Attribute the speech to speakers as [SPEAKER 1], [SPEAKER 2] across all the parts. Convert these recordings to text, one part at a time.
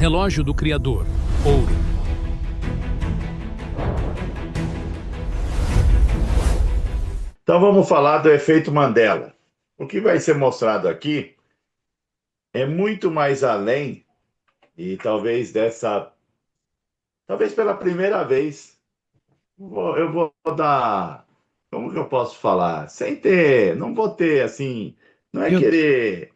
[SPEAKER 1] Relógio do Criador, ouro.
[SPEAKER 2] Então vamos falar do efeito Mandela. O que vai ser mostrado aqui é muito mais além, e talvez pela primeira vez, eu vou dar, como que eu posso falar? Não vou ter assim, não é
[SPEAKER 3] Filtro.
[SPEAKER 2] querer,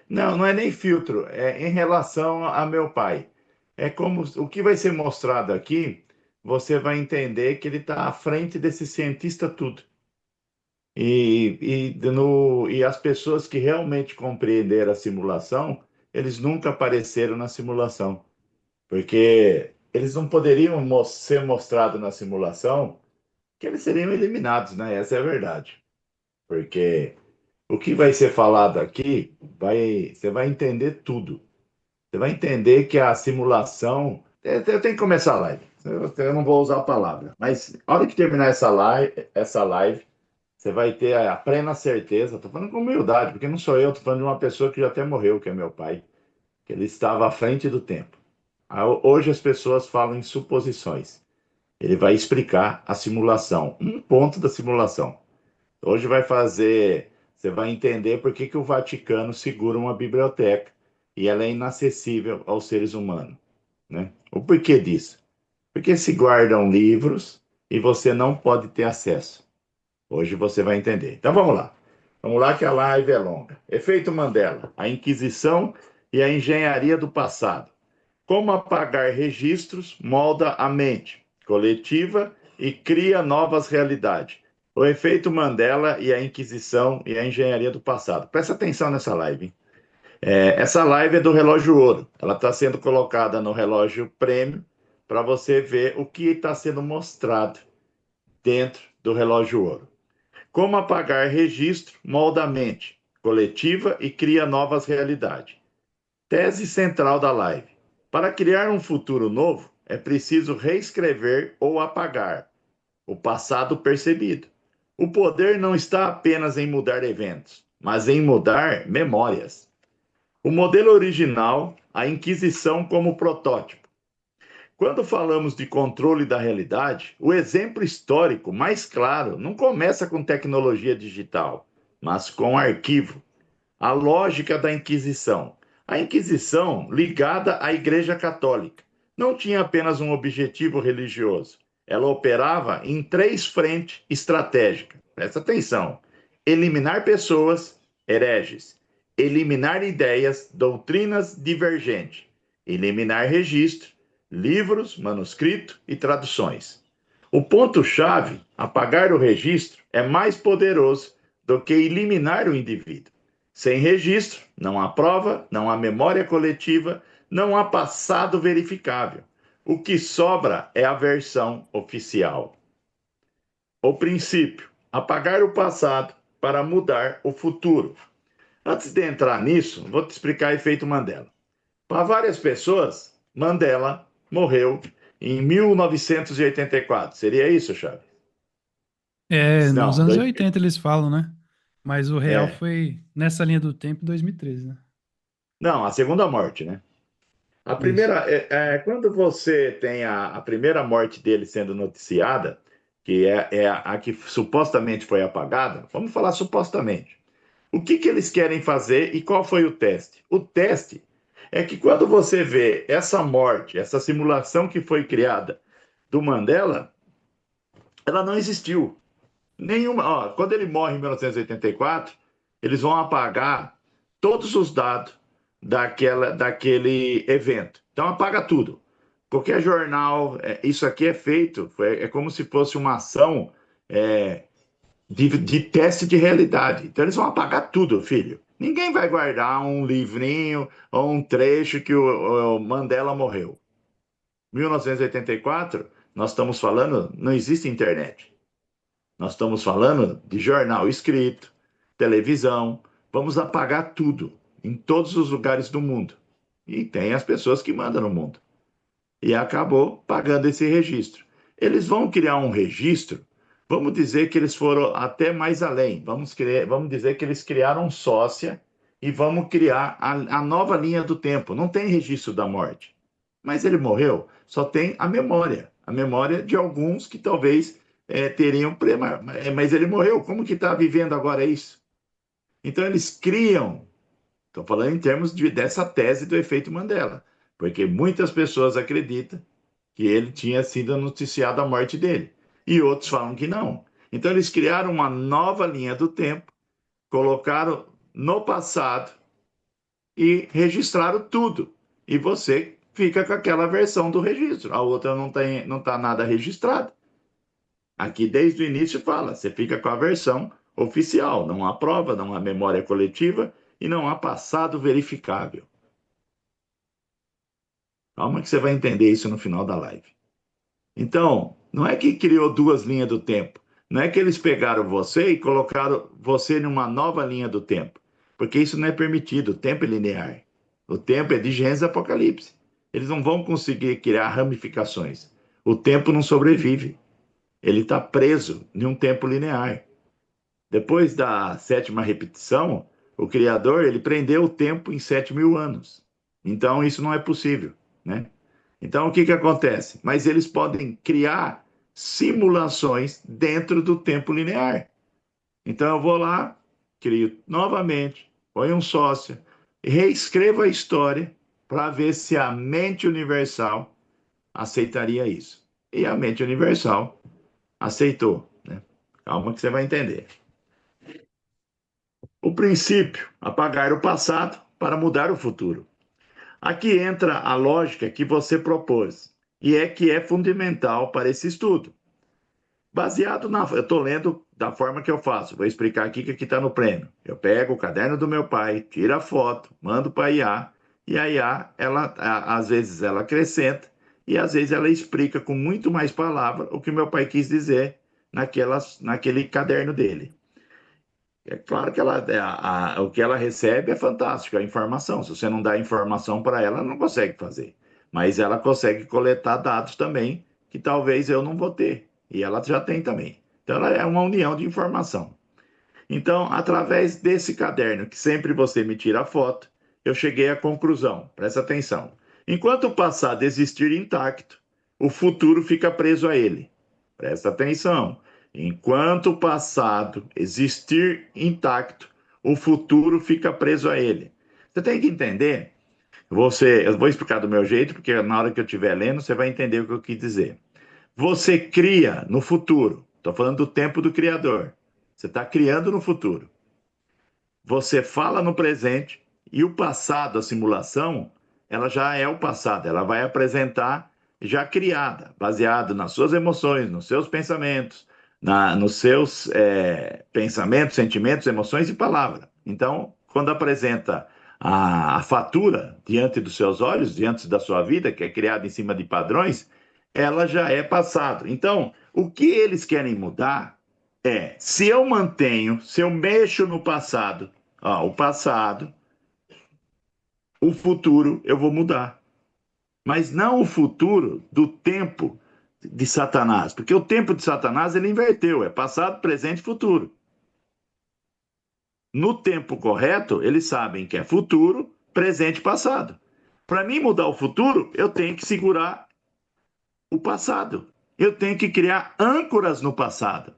[SPEAKER 2] não, não é nem filtro, é em relação a meu pai. É como o que vai ser mostrado aqui, você vai entender que ele está à frente desse cientista tudo. E as pessoas que realmente compreenderam a simulação, eles nunca apareceram na simulação, porque eles não poderiam ser mostrados na simulação, que eles seriam eliminados, né? Essa é a verdade. Porque o que vai ser falado aqui, você vai entender tudo. Você vai entender que a simulação. Eu tenho que começar a live. Eu não vou usar a palavra, mas a hora que terminar essa live, você vai ter a plena certeza, estou falando com humildade, porque não sou eu, estou falando de uma pessoa que já até morreu, que é meu pai, que ele estava à frente do tempo. Hoje as pessoas falam em suposições. Ele vai explicar a simulação, um ponto da simulação. Hoje você vai entender por que o Vaticano segura uma biblioteca e ela é inacessível aos seres humanos, né? O porquê disso? Porque se guardam livros e você não pode ter acesso. Hoje você vai entender. Então vamos lá. Vamos lá que a live é longa. Efeito Mandela, a Inquisição e a engenharia do passado. Como apagar registros molda a mente coletiva e cria novas realidades. O efeito Mandela e a Inquisição e a engenharia do passado. Presta atenção nessa live, hein? Essa live é do relógio ouro. Ela está sendo colocada no relógio prêmio para você ver o que está sendo mostrado dentro do relógio ouro. Como apagar registro molda a mente coletiva e cria novas realidades. Tese central da live. Para criar um futuro novo, é preciso reescrever ou apagar o passado percebido. O poder não está apenas em mudar eventos, mas em mudar memórias. O modelo original, a Inquisição como protótipo. Quando falamos de controle da realidade, o exemplo histórico mais claro não começa com tecnologia digital, mas com arquivo. A lógica da Inquisição. A Inquisição, ligada à Igreja Católica, não tinha apenas um objetivo religioso. Ela operava em três frentes estratégicas. Presta atenção: eliminar pessoas, hereges, eliminar ideias, doutrinas divergentes, eliminar registro, livros, manuscrito e traduções. O ponto-chave, apagar o registro, é mais poderoso do que eliminar o indivíduo. Sem registro, não há prova, não há memória coletiva, não há passado verificável. O que sobra é a versão oficial. O princípio: apagar o passado para mudar o futuro. Antes de entrar nisso, vou te explicar o efeito Mandela. Para várias pessoas, Mandela morreu em 1984. Seria isso, Chaves?
[SPEAKER 3] Nos
[SPEAKER 2] Não,
[SPEAKER 3] anos
[SPEAKER 2] dois,
[SPEAKER 3] 80 eles falam, né? Mas o real
[SPEAKER 2] é,
[SPEAKER 3] foi nessa linha do tempo em 2013, né?
[SPEAKER 2] não, a segunda morte, né? A
[SPEAKER 3] Isso.
[SPEAKER 2] primeira, quando você tem a primeira morte dele sendo noticiada, que é a que supostamente foi apagada, vamos falar supostamente. O que eles querem fazer e qual foi o teste? O teste é que quando você vê essa morte, essa simulação que foi criada do Mandela, ela não existiu. Nenhuma. Ó, quando ele morre em 1984, eles vão apagar todos os dados daquele evento. Então apaga tudo. Qualquer jornal, isso aqui é feito, é como se fosse uma ação é, de teste de realidade. Então eles vão apagar tudo, filho. Ninguém vai guardar um livrinho ou um trecho que o Mandela morreu. 1984, nós estamos falando, não existe internet. Nós estamos falando de jornal escrito, televisão. Vamos apagar tudo em todos os lugares do mundo. E tem as pessoas que mandam no mundo. E acabou pagando esse registro. Eles vão criar um registro. Vamos dizer que eles foram até mais além. Vamos dizer que eles criaram sócia e vamos criar a nova linha do tempo. Não tem registro da morte. Mas ele morreu, só tem a memória de alguns que talvez teriam, mas ele morreu, como que está vivendo agora isso? Então eles criam, estou falando em termos dessa tese do efeito Mandela, porque muitas pessoas acreditam que ele tinha sido noticiado a morte dele, e outros falam que não. Então eles criaram uma nova linha do tempo, colocaram no passado e registraram tudo. E você fica com aquela versão do registro. A outra não está nada registrada. Aqui, desde o início, fala: você fica com a versão oficial. Não há prova, não há memória coletiva e não há passado verificável. Calma que você vai entender isso no final da live. Então, não é que criou duas linhas do tempo. Não é que eles pegaram você e colocaram você numa nova linha do tempo. Porque isso não é permitido. O tempo é linear. O tempo é de Gênesis e Apocalipse. Eles não vão conseguir criar ramificações. O tempo não sobrevive. Ele está preso em um tempo linear. Depois da sétima repetição, o Criador ele prendeu o tempo em 7.000 anos. Então, isso não é possível, né? Então, o que acontece? Mas eles podem criar simulações dentro do tempo linear. Então, eu vou lá, crio novamente, ponho um sócio, e reescrevo a história para ver se a mente universal aceitaria isso. E a mente universal aceitou, né? Calma que você vai entender. O princípio, apagar o passado para mudar o futuro. Aqui entra a lógica que você propôs, e é que é fundamental para esse estudo. Baseado na. Eu estou lendo da forma que eu faço, vou explicar aqui que aqui está no prêmio. Eu pego o caderno do meu pai, tiro a foto, mando para a IA, e a IA, às vezes, ela acrescenta, e às vezes ela explica com muito mais palavras o que meu pai quis dizer naquele caderno dele. É claro que o que ela recebe é fantástico, a informação. Se você não dá informação para ela, ela não consegue fazer. Mas ela consegue coletar dados também, que talvez eu não vou ter. E ela já tem também. Então, ela é uma união de informação. Então, através desse caderno, que sempre você me tira a foto, eu cheguei à conclusão. Presta atenção. Enquanto o passado existir intacto, o futuro fica preso a ele. Presta atenção. Enquanto o passado existir intacto, o futuro fica preso a ele. Você tem que entender. Eu vou explicar do meu jeito, porque na hora que eu estiver lendo, você vai entender o que eu quis dizer. Você cria no futuro. Estou falando do tempo do Criador. Você está criando no futuro. Você fala no presente e o passado, a simulação, ela já é o passado. Ela vai apresentar já criada, baseado nas suas emoções, nos seus pensamentos, nos seus pensamentos, sentimentos, emoções e palavra. Então, quando apresenta a fatura diante dos seus olhos, diante da sua vida, que é criada em cima de padrões, ela já é passado. Então, o que eles querem mudar se eu mantenho, se eu mexo no passado, o passado, o futuro eu vou mudar. Mas não o futuro do tempo de Satanás, porque o tempo de Satanás ele inverteu, é passado, presente e futuro. No tempo correto, eles sabem que é futuro, presente e passado. Para mim mudar o futuro, eu tenho que segurar o passado. Eu tenho que criar âncoras no passado.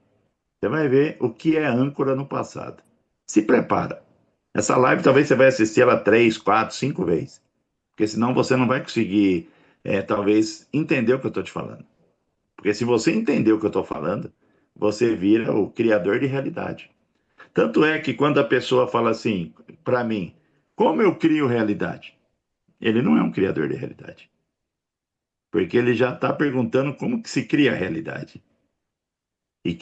[SPEAKER 2] Você vai ver o que é âncora no passado. Se prepara. Essa live talvez você vai assistir ela 3, 4, 5 vezes. Porque senão você não vai conseguir, talvez, entender o que eu estou te falando. Porque se você entender o que eu estou falando, você vira o criador de realidade. Tanto é que quando a pessoa fala assim, para mim, como eu crio realidade? Ele não é um criador de realidade. Porque ele já está perguntando como que se cria a realidade. E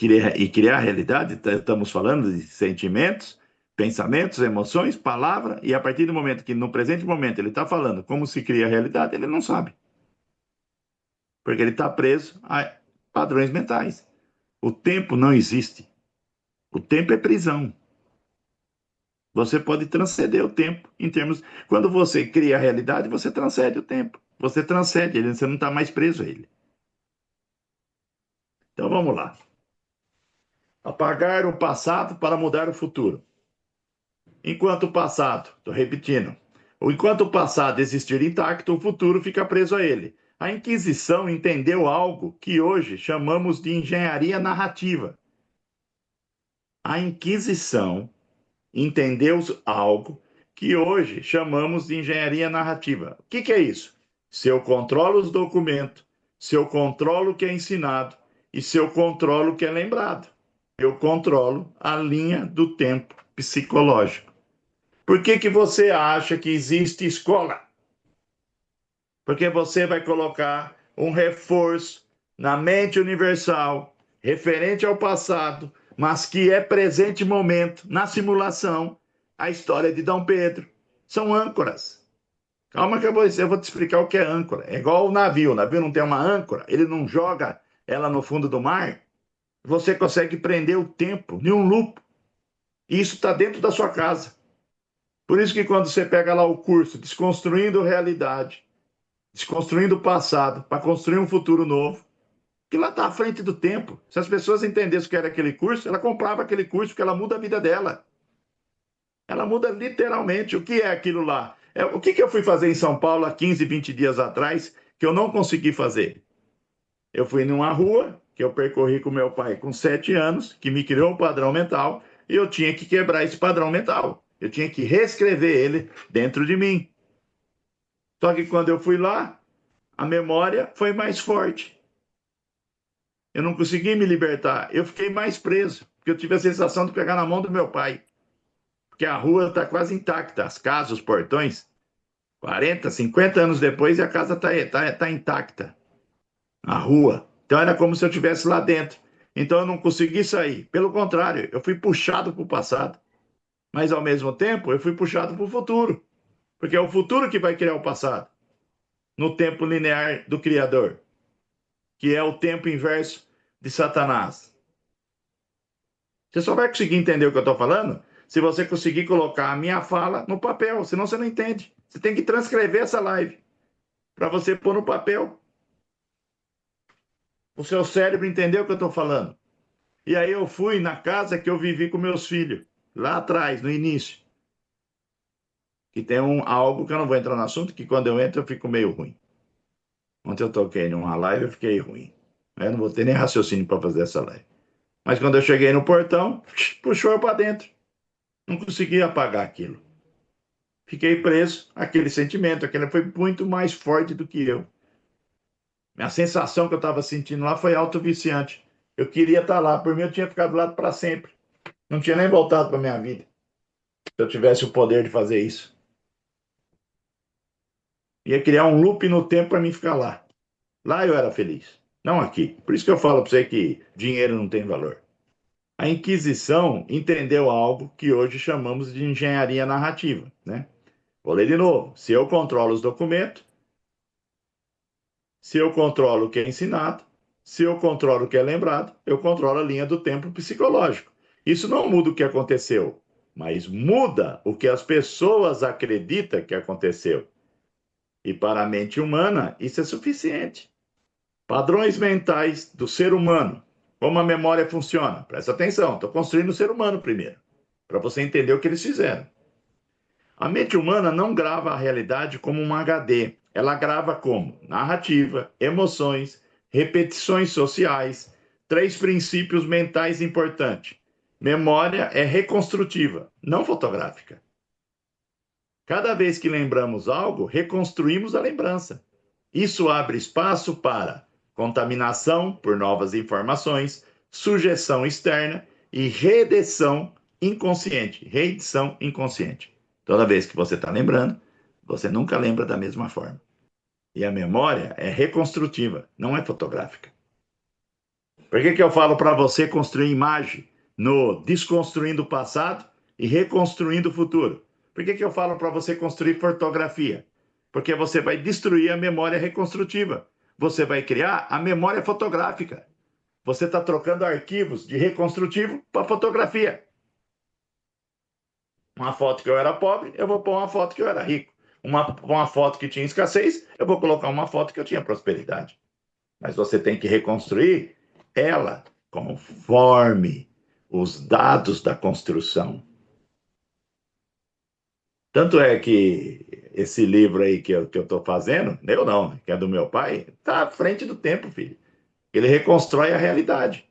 [SPEAKER 2] criar a realidade, estamos falando de sentimentos, pensamentos, emoções, palavra, e a partir do momento que no presente momento ele está falando como se cria a realidade, ele não sabe. Porque ele está preso a padrões mentais. O tempo não existe. O tempo é prisão. Você pode transcender o tempo em termos. Quando você cria a realidade, você transcende o tempo. Você transcende ele, você não está mais preso a ele. Então vamos lá. Apagar o passado para mudar o futuro. enquanto o passado, estou repetindo, enquanto o passado existir intacto, o futuro fica preso a ele. A Inquisição entendeu algo que hoje chamamos de engenharia narrativa. A Inquisição entendeu algo que hoje chamamos de engenharia narrativa. O que é isso? Se eu controlo os documentos, se eu controlo o que é ensinado e se eu controlo o que é lembrado, eu controlo a linha do tempo psicológico. Por que você acha que existe escola? Porque você vai colocar um reforço na mente universal, referente ao passado, mas que é presente momento, na simulação, a história de Dom Pedro. São âncoras. Calma que eu vou te explicar o que é âncora. É igual o navio não tem uma âncora, ele não joga ela no fundo do mar. Você consegue prender o tempo em um loop. E isso está dentro da sua casa. Por isso que quando você pega lá o curso Desconstruindo Realidade, desconstruindo o passado para construir um futuro novo, que lá está à frente do tempo. Se as pessoas entendessem o que era aquele curso, ela comprava aquele curso, porque ela muda a vida dela. Ela muda literalmente. O que é aquilo lá? O que eu fui fazer em São Paulo há 15, 20 dias atrás, que eu não consegui fazer? Eu fui numa rua que eu percorri com meu pai com 7 anos, que me criou um padrão mental, e eu tinha que quebrar esse padrão mental. Eu tinha que reescrever ele dentro de mim. Só que quando eu fui lá, a memória foi mais forte. Eu não consegui me libertar. Eu fiquei mais preso, porque eu tive a sensação de pegar na mão do meu pai. Porque a rua está quase intacta, as casas, os portões. 40, 50 anos depois e a casa tá intacta. A rua. Então era como se eu estivesse lá dentro. Então eu não consegui sair. Pelo contrário, eu fui puxado para o passado. Mas ao mesmo tempo, eu fui puxado para o futuro. Porque é o futuro que vai criar o passado. No tempo linear do Criador, que é o tempo inverso de Satanás. Você só vai conseguir entender o que eu estou falando se você conseguir colocar a minha fala no papel, senão você não entende. Você tem que transcrever essa live para você pôr no papel. O seu cérebro entender o que eu estou falando. E aí eu fui na casa que eu vivi com meus filhos, lá atrás, no início. Que tem algo que eu não vou entrar no assunto, que quando eu entro eu fico meio ruim. Ontem eu toquei numa live e eu fiquei ruim. Eu não vou ter nem raciocínio para fazer essa live. Mas quando eu cheguei no portão, puxou para dentro. Não consegui apagar aquilo. Fiquei preso àquele sentimento. Aquele foi muito mais forte do que eu. A sensação que eu estava sentindo lá foi auto-viciante. Eu queria estar lá. Por mim, eu tinha ficado lá para sempre. Não tinha nem voltado para minha vida. Se eu tivesse o poder de fazer isso. Ia criar um loop no tempo para mim ficar lá. Lá eu era feliz. Não aqui. Por isso que eu falo para você que dinheiro não tem valor. A Inquisição entendeu algo que hoje chamamos de engenharia narrativa, né? Vou ler de novo. Se eu controlo os documentos, se eu controlo o que é ensinado, se eu controlo o que é lembrado, eu controlo a linha do tempo psicológico. Isso não muda o que aconteceu, mas muda o que as pessoas acreditam que aconteceu. E para a mente humana, isso é suficiente. Padrões mentais do ser humano. Como a memória funciona? Presta atenção, estou construindo o ser humano primeiro, para você entender o que eles fizeram. A mente humana não grava a realidade como um HD. Ela grava como narrativa, emoções, repetições sociais, 3 princípios mentais importantes. Memória é reconstrutiva, não fotográfica. Cada vez que lembramos algo, reconstruímos a lembrança. Isso abre espaço para contaminação por novas informações, sugestão externa e reedição inconsciente. Reedição inconsciente. Toda vez que você está lembrando, você nunca lembra da mesma forma. E a memória é reconstrutiva, não é fotográfica. Por que eu falo para você construir imagem no Desconstruindo o Passado e Reconstruindo o Futuro? Por que eu falo para você construir fotografia? Porque você vai destruir a memória reconstrutiva. Você vai criar a memória fotográfica. Você está trocando arquivos de reconstrutivo para fotografia. Uma foto que eu era pobre, eu vou pôr uma foto que eu era rico. Uma foto que tinha escassez, eu vou colocar uma foto que eu tinha prosperidade. Mas você tem que reconstruir ela conforme os dados da construção. Tanto é que esse livro aí que eu estou fazendo, eu não, que é do meu pai, está à frente do tempo, filho. Ele reconstrói a realidade,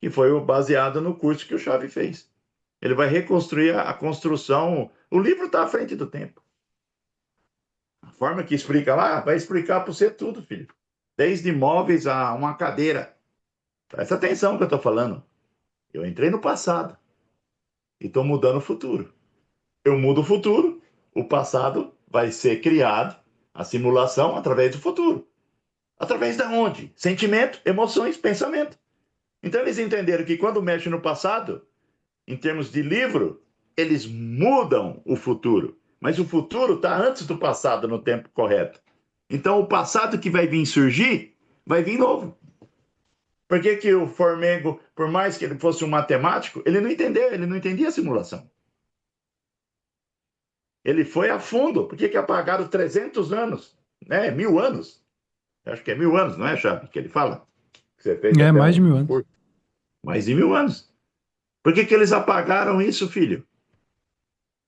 [SPEAKER 2] que foi o baseado no curso que o Chave fez. Ele vai reconstruir a construção. O livro está à frente do tempo. A forma que explica lá vai explicar para você tudo, filho. Desde móveis a uma cadeira. Presta atenção no que eu estou falando. Eu entrei no passado e estou mudando o futuro. Eu mudo o futuro, o passado vai ser criado, a simulação, através do futuro. Através de onde? Sentimento, emoções, pensamento. Então eles entenderam que quando mexem no passado, em termos de livro, eles mudam o futuro. Mas o futuro está antes do passado, no tempo correto. Então o passado que vai vir surgir, vai vir novo. Por que que o Formengo, por mais que ele fosse um matemático, ele não entendeu, ele não entendia a simulação. Ele foi a fundo. Por que que apagaram 300 anos? Né? 1000 anos. Acho que é 1000 anos, não é, Chave? Que ele fala? Que você fez até
[SPEAKER 3] Mais de 1000 anos.
[SPEAKER 2] Mais de 1000 anos. Por que que eles apagaram isso, filho?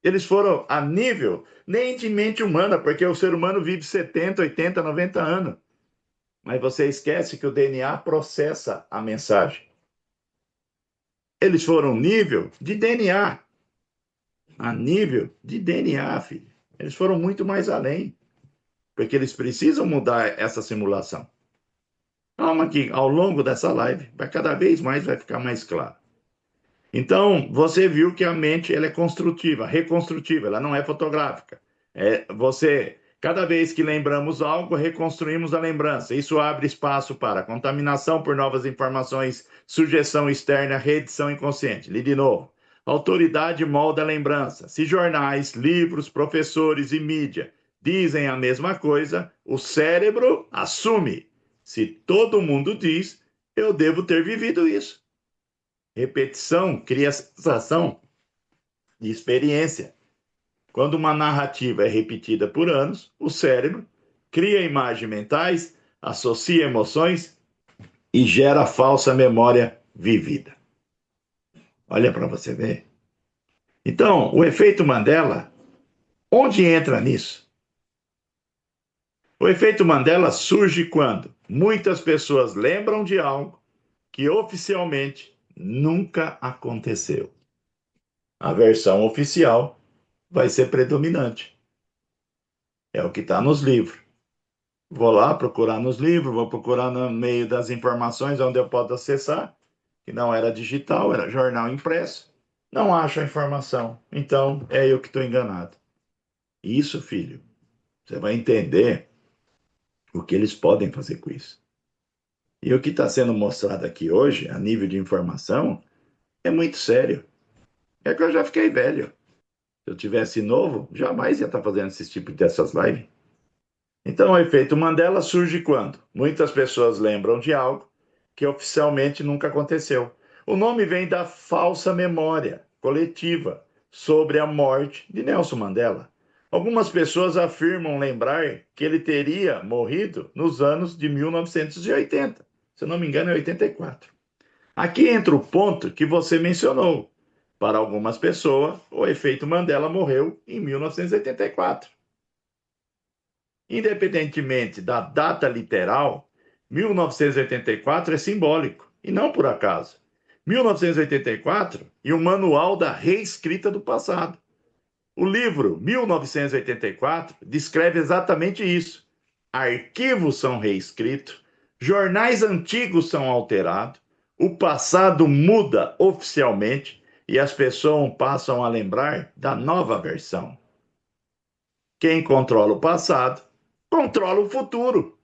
[SPEAKER 2] Eles foram a nível nem de mente humana, porque o ser humano vive 70, 80, 90 anos. Mas você esquece que o DNA processa a mensagem. Eles foram nível de DNA. A nível de DNA, filho. Eles foram muito mais além. Porque eles precisam mudar essa simulação. Calma que ao longo dessa live, cada vez mais vai ficar mais claro. Então, você viu que a mente ela é construtiva, reconstrutiva, ela não é fotográfica. Cada vez que lembramos algo, reconstruímos a lembrança. Isso abre espaço para contaminação por novas informações, sugestão externa, reedição inconsciente. Li de novo. Autoridade molda a lembrança. Se jornais, livros, professores e mídia dizem a mesma coisa, o cérebro assume. Se todo mundo diz, eu devo ter vivido isso. Repetição cria sensação de experiência. Quando uma narrativa é repetida por anos, o cérebro cria imagens mentais, associa emoções e gera falsa memória vivida. Olha para você ver. Então, o efeito Mandela, onde entra nisso? O efeito Mandela surge quando muitas pessoas lembram de algo que oficialmente nunca aconteceu. A versão oficial vai ser predominante. É o que está nos livros. Vou lá procurar nos livros, vou procurar no meio das informações onde eu posso acessar, que não era digital, era jornal impresso. Não acho a informação. Então, é eu que estou enganado. Isso, filho, você vai entender o que eles podem fazer com isso. E o que está sendo mostrado aqui hoje, a nível de informação, é muito sério. É que eu já fiquei velho. Se eu tivesse novo, jamais ia estar fazendo esse tipo dessas lives. Então, o efeito Mandela surge quando muitas pessoas lembram de algo que oficialmente nunca aconteceu. O nome vem da falsa memória coletiva sobre a morte de Nelson Mandela. Algumas pessoas afirmam lembrar que ele teria morrido nos anos de 1980. Se eu não me engano, é 84. Aqui entra o ponto que você mencionou. Para algumas pessoas, o efeito Mandela morreu em 1984. Independentemente da data literal, 1984 é simbólico, e não por acaso. 1984 e o Manual da Reescrita do Passado. O livro 1984 descreve exatamente isso. Arquivos são reescritos, jornais antigos são alterados, o passado muda oficialmente e as pessoas passam a lembrar da nova versão. Quem controla o passado, controla o futuro.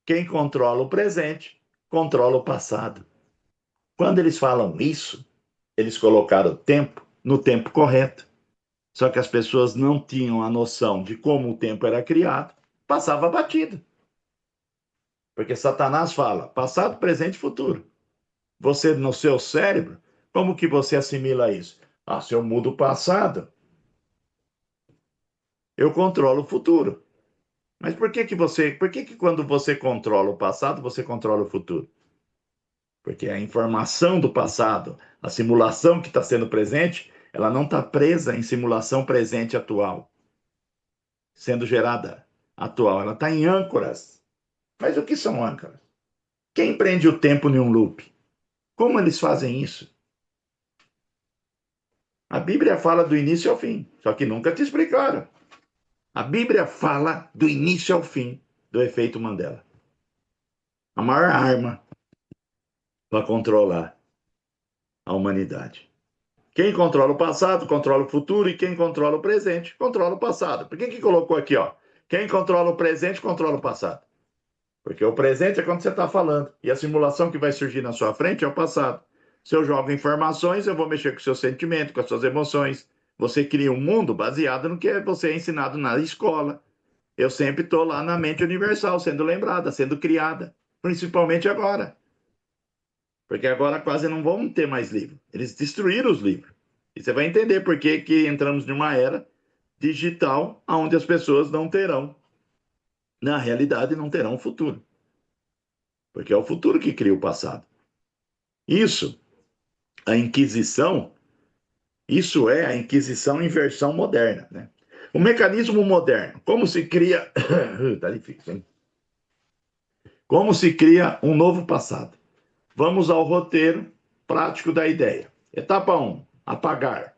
[SPEAKER 2] Quem controla o presente, controla o passado. Quando eles falam isso, eles colocaram o tempo no tempo correto. Só que as pessoas não tinham a noção de como o tempo era criado, passava batido. Porque Satanás fala passado, presente e futuro. Você, no seu cérebro, como que você assimila isso? Se eu mudo o passado, eu controlo o futuro. Mas por que quando você controla o passado, você controla o futuro? Porque a informação do passado, a simulação que está sendo presente, Ela não está presa em simulação presente atual, sendo gerada atual. Ela está em âncoras. Mas o que são âncoras? Quem prende o tempo em um loop? Como eles fazem isso? A Bíblia fala do início ao fim, só que nunca te explicaram. A Bíblia fala do início ao fim do efeito Mandela. A maior arma para controlar a humanidade. Quem controla o passado, controla o futuro, e quem controla o presente, controla o passado. Por que colocou aqui, ó? Quem controla o presente, controla o passado. Porque o presente é quando você está falando, e a simulação que vai surgir na sua frente é o passado. Se eu jogo informações, eu vou mexer com o seu sentimento, com as suas emoções. Você cria um mundo baseado no que você é ensinado na escola. Eu sempre estou lá na mente universal, sendo lembrada, sendo criada, principalmente agora. Porque agora quase não vão ter mais livro. Eles destruíram os livros. E você vai entender por que entramos numa era digital onde as pessoas não terão, na realidade, não terão futuro. Porque é o futuro que cria o passado. Isso, a Inquisição, isso é a Inquisição em versão moderna, né? O mecanismo moderno, como se cria... tá difícil, hein? Como se cria um novo passado? Vamos ao roteiro prático da ideia. Etapa 1, apagar.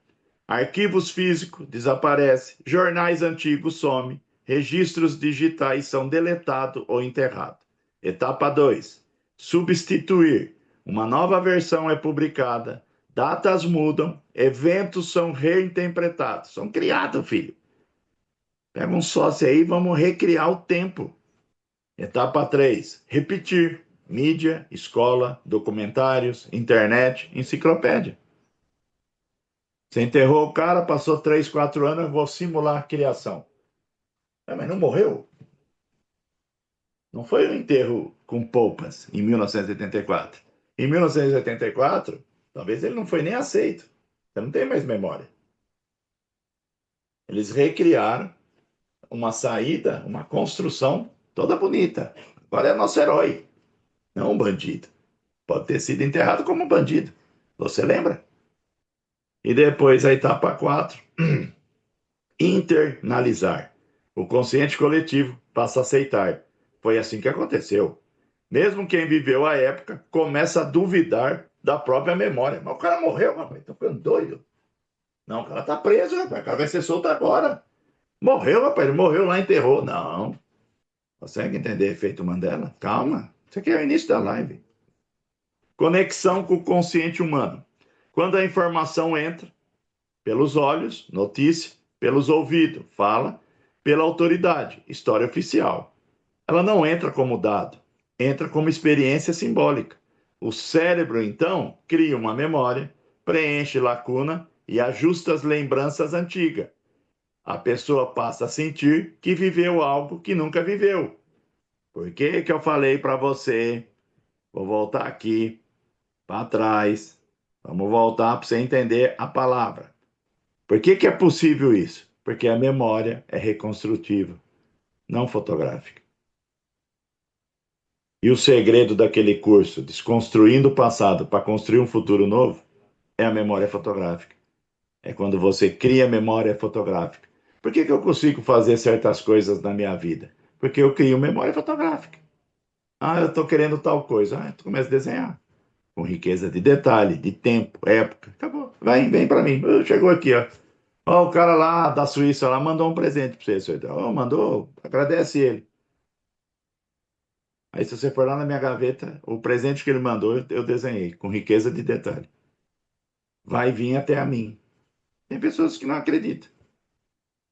[SPEAKER 2] Arquivos físicos desaparecem, jornais antigos somem, registros digitais são deletados ou enterrados. Etapa 2, substituir. Uma nova versão é publicada, datas mudam, eventos são reinterpretados. São criados, filho. Pega um sócio aí, vamos recriar o tempo. Etapa 3, repetir. Mídia, escola, documentários, internet, enciclopédia. Você enterrou o cara, passou 3, 4 anos, eu vou simular a criação. Mas não morreu? Não foi um enterro com polpas em 1984. Em 1984, talvez ele não foi nem aceito. Você não tem mais memória. Eles recriaram uma saída, uma construção toda bonita. Agora é nosso herói, não um bandido. Pode ter sido enterrado como um bandido. Você lembra? E depois a etapa 4, internalizar. O consciente coletivo passa a aceitar. Foi assim que aconteceu. Mesmo quem viveu a época começa a duvidar da própria memória. Mas o cara morreu, rapaz, tá ficando doido. Não, o cara tá preso, rapaz, o cara vai ser solto agora. Morreu, rapaz, ele morreu lá, enterrou. Não. Consegue entender efeito Mandela? Calma. Isso aqui é o início da live. Conexão com o consciente humano. Quando a informação entra, pelos olhos, notícia, pelos ouvidos, fala, pela autoridade, história oficial. Ela não entra como dado, entra como experiência simbólica. O cérebro, então, cria uma memória, preenche lacuna e ajusta as lembranças antigas. A pessoa passa a sentir que viveu algo que nunca viveu. Por que que eu falei para você? Vou voltar aqui para trás. Vamos voltar para você entender a palavra. Por que que é possível isso? Porque a memória é reconstrutiva, não fotográfica. E o segredo daquele curso, Desconstruindo o Passado para Construir um Futuro Novo, é a memória fotográfica. É quando você cria memória fotográfica. Por que que eu consigo fazer certas coisas na minha vida? Porque eu crio memória fotográfica. Ah, eu estou querendo tal coisa. Ah, tu começa a desenhar. Com riqueza de detalhe, de tempo, época. Acabou. Vem para mim. Chegou aqui, ó. Ó, o cara lá da Suíça lá mandou um presente para você, senhor. Ó, mandou, agradece ele. Aí, se você for lá na minha gaveta, o presente que ele mandou, eu desenhei, com riqueza de detalhe. Vai vir até a mim. Tem pessoas que não acreditam.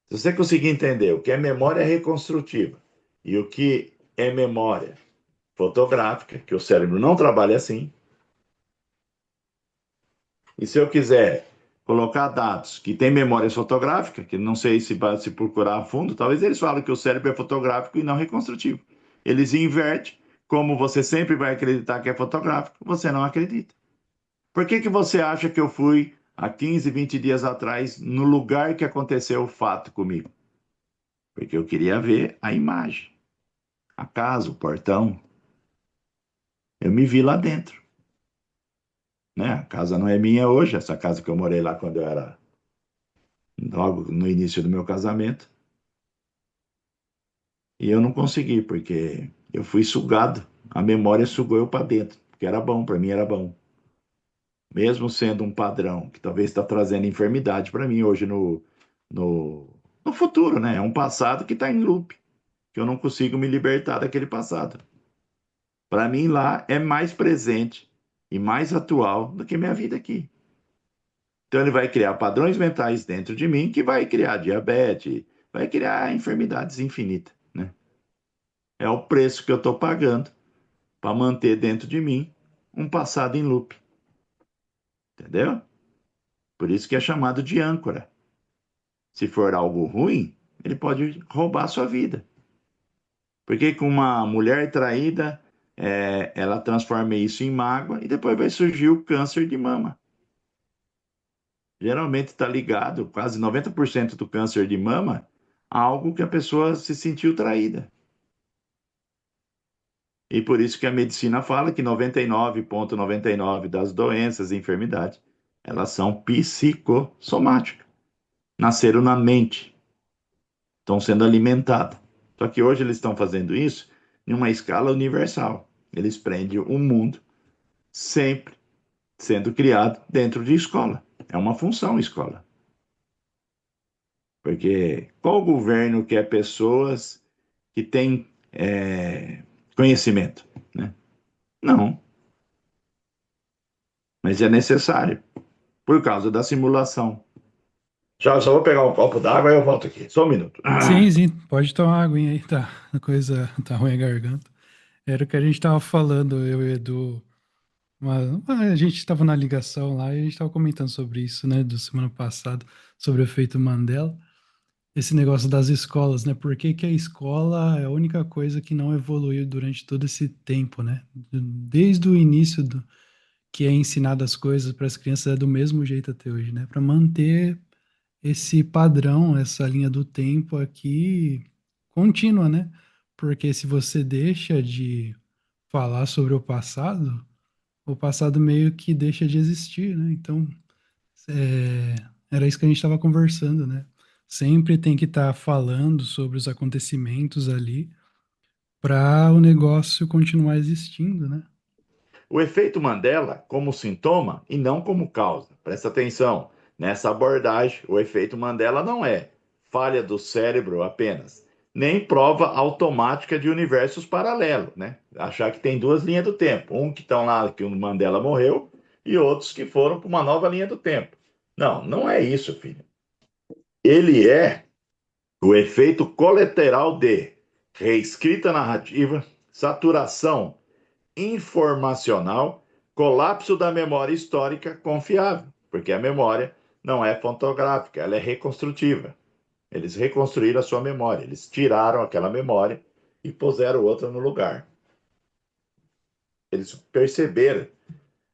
[SPEAKER 2] Se você conseguir entender o que é memória reconstrutiva e o que é memória fotográfica, que o cérebro não trabalha assim, e se eu quiser colocar dados que têm memória fotográfica, que não sei se procurar a fundo, talvez eles falem que o cérebro é fotográfico e não reconstrutivo. Eles invertem, como você sempre vai acreditar que é fotográfico, você não acredita. Por que que você acha que eu fui há 15, 20 dias atrás no lugar que aconteceu o fato comigo? Porque eu queria ver a imagem, a casa, o portão. Eu me vi lá dentro. Né? A casa não é minha hoje, essa casa que eu morei lá quando eu era logo no início do meu casamento. E eu não consegui, porque eu fui sugado. A memória sugou eu para dentro, porque era bom, para mim era bom. Mesmo sendo um padrão que talvez está trazendo enfermidade para mim hoje no, no futuro, né? É um passado que está em loop, que eu não consigo me libertar daquele passado. Para mim lá é mais presente e mais atual do que minha vida aqui. Então ele vai criar padrões mentais dentro de mim que vai criar diabetes, vai criar enfermidades infinitas, né? É o preço que eu estou pagando para manter dentro de mim um passado em loop, entendeu? Por isso que é chamado de âncora. Se for algo ruim, ele pode roubar a sua vida. Porque com uma mulher traída, ela transforma isso em mágoa e depois vai surgir o câncer de mama. Geralmente está ligado, quase 90% do câncer de mama, a algo que a pessoa se sentiu traída. E por isso que a medicina fala que 99,99% das doenças e enfermidades, elas são psicossomáticas. Nasceram na mente, estão sendo alimentadas. Só que hoje eles estão fazendo isso em uma escala universal. Eles prendem o mundo sempre sendo criado dentro de escola. É uma função escola. Porque qual governo quer pessoas que têm conhecimento, né? Não, mas é necessário por causa da simulação. Já só vou pegar um copo d'água e eu volto aqui. Só um minuto.
[SPEAKER 3] Sim, sim, pode tomar uma aguinha aí, tá? A coisa tá ruim a garganta. Era o que a gente tava falando, eu e o Edu. A gente tava na ligação lá e a gente tava comentando sobre isso, né, do semana passada, sobre o efeito Mandela. Esse negócio das escolas, né? Por que que a escola é a única coisa que não evoluiu durante todo esse tempo, né? Desde o início que é ensinado as coisas para as crianças é do mesmo jeito até hoje, né? Para manter esse padrão, essa linha do tempo aqui contínua, né? Porque se você deixa de falar sobre o passado meio que deixa de existir, né? Então, é, era isso que a gente estava conversando, né? Sempre tem que estar falando sobre os acontecimentos ali para o negócio continuar existindo, né?
[SPEAKER 2] O efeito Mandela como sintoma e não como causa. Presta atenção, nessa abordagem, o efeito Mandela não é falha do cérebro apenas, nem prova automática de universos paralelos, né? Achar que tem duas linhas do tempo, um que estão lá que o Mandela morreu e outros que foram para uma nova linha do tempo. Não, não é isso, filho. Ele é o efeito colateral de reescrita narrativa, saturação informacional, colapso da memória histórica confiável, porque a memória não é fotográfica, ela é reconstrutiva. Eles reconstruíram a sua memória, eles tiraram aquela memória e puseram outra no lugar. Eles perceberam,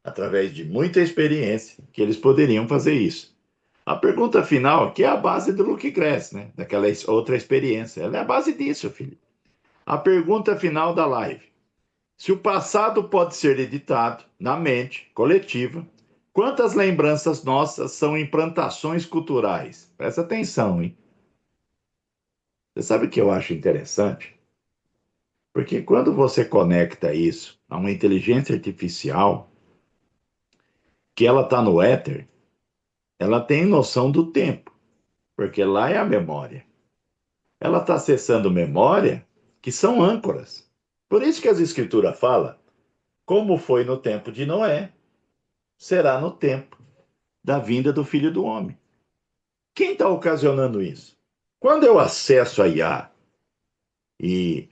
[SPEAKER 2] através de muita experiência, que eles poderiam fazer isso. A pergunta final, que é a base do Luke Grass, né? Daquela outra experiência, ela é a base disso, filho. A pergunta final da live. Se o passado pode ser editado na mente coletiva, quantas lembranças nossas são implantações culturais? Presta atenção, hein? Você sabe o que eu acho interessante? Porque quando você conecta isso a uma inteligência artificial, que ela está no éter, ela tem noção do tempo, porque lá é a memória. Ela está acessando memória que são âncoras. Por isso que as escrituras falam, como foi no tempo de Noé, será no tempo da vinda do Filho do Homem. Quem está ocasionando isso? Quando eu acesso a IA e